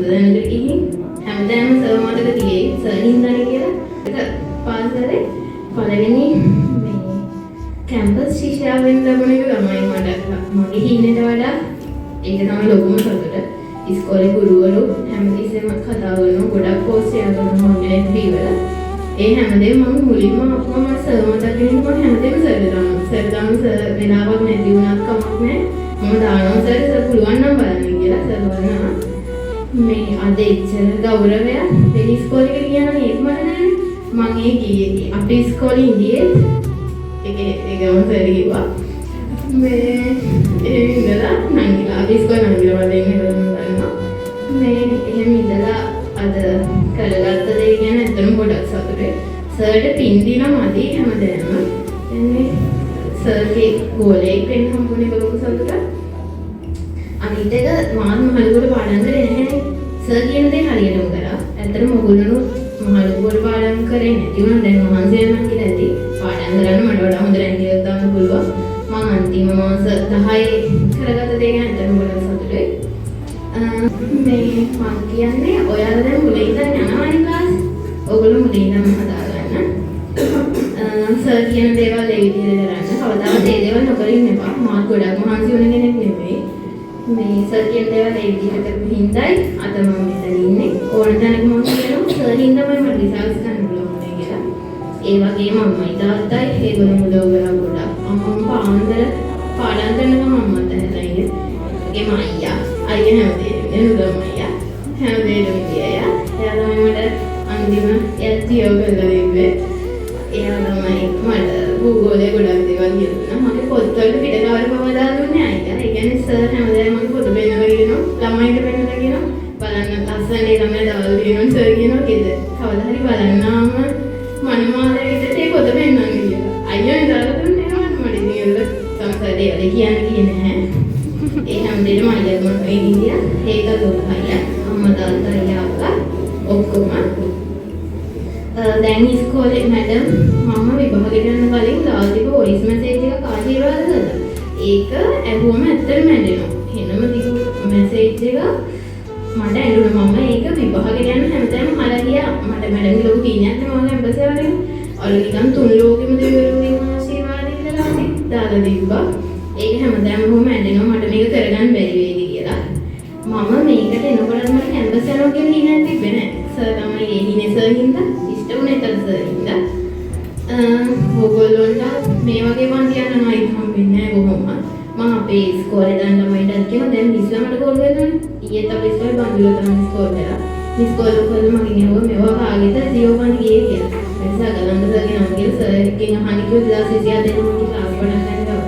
දැනකට ගිහින් හැමදාම සර් මතක තියෙයි සර් හින්දානේ කියලා. ඒක පාසලේ පළවෙනි මේ කැම්පස් ශිෂ්‍යයන් ලැබුණ එක තමයි මගේ හින්නට වඩා ඒක තමයි ලොකුම සතුට. ඉස්කෝලේ ගුරුවරු හැමතිස්සෙම කතා කරනවා ගොඩක් පෝස්ට් කරනවා ඔන්ලයින් වල. ඒ හැමදේම මම මුලින්ම අප්පා මට සර් මතක් වෙනකොට හැමදේම සර් සර් වෙලාවක් නැති වුණත් කමක් නැහැ. මම දානවා සර් පුළුවන් නම් බලන්න කියලා සර් බලනවා. මේ අද ඉච්චර ගෞරවය වෙන ඉස්කෝලේකට ගියාම ඒක මට නෑනේ. මම ඒ ගියේ අපේ ඉස්කෝලේ ඉඳියේ ඒක ගමන් සර් කිව්වා. මේ ඒ ඉඳලා නංගිලා අපි ඉස්කෝලේ නංගිලා වල ඉන්නේ කරනවා. මේ එහෙම ඉඳලා අද කරගත්ත දේ ගැන ඇත්තටම ගොඩක් සතුටුයි. සර්ට පින් දීලා මදි හැමදේම. එන්නේ සර්ගේ ගෝලයක් වෙන්න හම්බුනේ ලොකු සතුටක්. අනිත් එක මාත් මහලුවට පාඩම් කරේ නැහැ. සර් කියන දේ හරියටම කරා. ඇත්තටම ඔයගොල්ලෝ මහලුවට පාඩම් කරේ නැති වුණා දැන් මහන්සි වෙනවා කියලා ඇති. පාඩම් කරන්න මට වඩා හොඳ රැංකියක් දාන්න පුළුවන්. මම අන්තිම මාස 10 කරගත්ත දේ ගැන ඇත්තටම ගොඩක් සතුටුයි. මේ මම කියන්නේ ඔයාලා දැන් මුලින් ඉඳන් යනවානේ ක්ලාස්. ඔයගොල්ලෝ මුලින් ඉඳන් හදාගන්න. සර් කියන දේවල් ඒ විදිහට කරන්න. කවදාවත් ඒ දේවල් නොකර ඉන්න එපා. මාත් ගොඩක් මහන්සි වෙන කෙනෙක් නෙමෙයි. මේ සර් කියන දේවල් ඒ විදිහට කරපු හින්දායි අද මම මෙතන ඉන්නේ. ඕන තැනක මම කියනවා සර් හින්දාමයි මට රිසල්ට්ස් ගන්න පුළුවන් කියලා. ඒ වගේම අම්මයි තාත්තයි ඒගොල්ලෝ මුලව කරා ගොඩක්. අම්මම පාන්දර පාඩම් කරනවා මම්මත් ඇහැලා ඉන්නේ. ඒකේ අයියා හැමදේම එනුදම අයියා හැමදේම ගියා. එයා තමයි මට අන්තිම එල්ටිಒ කරලා දෙන්නේ. එයා තමයි මට භූගෝලයේ ගොඩක් දේවල් කියනවා. මගේ පොත්වල පිටකාර බව දාලා දුන්නේ අයියා. ඒ කියන්නේ සර් හැමදාම මගේ පොත බෙන්නලා කියනවා. ළමයින්ට බෙන්නලා කියනවා. බලන්න ලස්සනට ළමයි දාලා දෙනවා සර් කියනවා කේද. කවදා හරි බලන්නාම මනමාලයකට ඒ පොත බෙන්නන්න කියලා. අයියා දාලා දුන්නේ මට ඉතින් ඒක තමයි සර් කියන්නේ නැහැ. ඒ හැමදේම අයියා මට ඉන්දියා ඒක දුක අයියා අම්මා තාත්තා අයියා අප්පා ඔක්කොම දැන් ඉස්කෝලේ මැඩම් මම විභාගෙට යන කලින් දාලා තිබ්බ වොයිස් මැසේජ් එකක් ආශිර්වාද කළා. ඒක ඇහුවම ඇත්තටම ඇඬෙනවා. එනම තිබු මැසේජ් එක මට ඇඬුණා. මම ඒක විභාගෙට යන හැමදාම අහලා ගියා. මට මැඩම්ගේ ලොකු කීනියක් තමයි මම එම්බසි වලින් අර නිකන් තුන් ලෝකෙම දෙවිවරුන්ගේ ආශිර්වාද ඉඳලා දාලා තිබ්බා. ඒක හැමදාම බොහොම ඇඬෙනවා. මට මේක කරගන්න බැරි වෙයිද කියලා. මම මේකට එනකොට මට කැම්පස් යනවා කියන හිණක් තිබ්බේ නැහැ. සර් තමයි ඒ හිණේ සර් හින්දා ඉෂ්ටුනේ තර සර් හින්දා. ඔයගොල්ලන්ට මේ වගේ පන්ති යනවා ඒක හම්බෙන්නේ නැහැ බොහොම. මම අපේ ඉස්කෝලේ දැන් ළමයින්ට කියනවා දැන් ඉස්ලාමට කෝල් කරනවානේ. ඊයේත් අපේ ඉස්කෝලේ බන්දුල තමයි ඉස්කෝල් කරා. ඉස්කෝලේ කොහොමද මගෙන් ඇහුවා මේවා කාගෙද සියෝපන් ගියේ කියලා. එනිසා ගලන්ද සර්ගේ නම කියලා සර් එකෙන් අහන්න කිව්වා 2020 දෙනම ක්ලාස් පටන් ගන්නවා.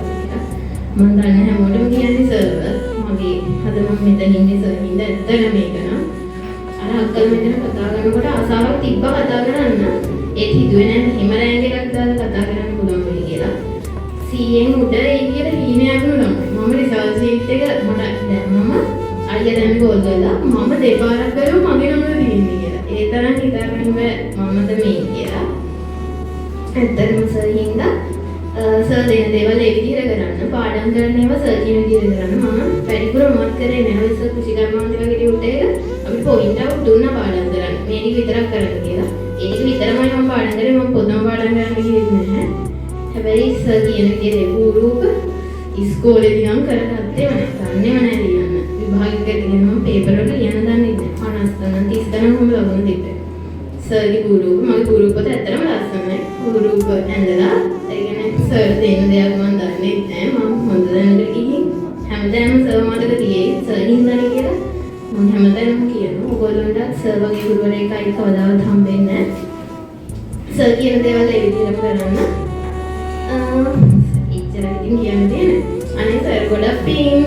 මම දන්නේ හැමෝටම කියන්නේ සර්. මගේ අද මම මෙතන ඉන්නේ සර් හින්දා ඇත්තට මේක නම් අර අක්කල් මෙතන කතා කරනකොට ආසාවක් තිබ්බ කතා කරන්න. ඒත් හිතුවේ නැහැ හිම රෑන්ක් එකක් දාලා කතා කරන්න පුළුවන් වෙයි කියලා. සීයෙන් උඩ ඒ කියලා හීනයක් නුනම. මම රිසල්ට් ෂීට් එක මට දැම්මම අයියා දැන් කෝල් කළා. මම දෙපාරක් කළා මගේ නම දින්නේ කියලා. ඒ තරම් හිතාගන්න බෑ මමද මේ කියලා. ඇත්තටම සර් හින්දා සර් දෙන දේවල් ඒ විදිහට කරන්න පාඩම් කරන ඒවා සර් කියන විදිහට කරන්න මම වැඩිපුර මොකක් කරේ නැහැ සර් කුෂිකර්මාන්ත වගේ ටියුට් එක අපිට පොයින්ට් අවුට් දුන්නා පාඩම් කරන්න මේ ටික විතරක් කරන්න කියලා ඒ ටික විතරමයි මම පාඩම් කරේ මම පොතම පාඩම් කරන්න ගියේ නැහැ හැබැයි සර් කියන විදිහට පුරුක ඉස්කෝලේදී නම් කරගත්තේ නැහැ දන්නේම නැහැ ලියන්න විභාගයකට ගියම පේපර් වල ලියන්න දන්නේ නැහැ 50 ගණන් 30 ගණන් කොහොමද ලබන දෙන්නේ සර්ගේ පුරුක මගේ පුරුක පොත ඇත්තටම ලස්සනයි පුරුක ඇඳලා සර් දෙන දෙයක් මම දන්නේ නැහැ මම හොඳ දැනකට ගිහින් හැමදාම සර් මතක තියෙයි සර් හින්දානේ කියලා මම හැමදාම කියනවා ඔයගොල්ලන්ට සර් වගේ ගුරුවරයෙක්යි කවදාවත් හම්බෙන්නේ නැහැ සර් කියන දේවල් ඒ විදිහටම කරන්න ඉච්චර ඉතින් කියන්නේ අනේ සර් ගොඩක් පිං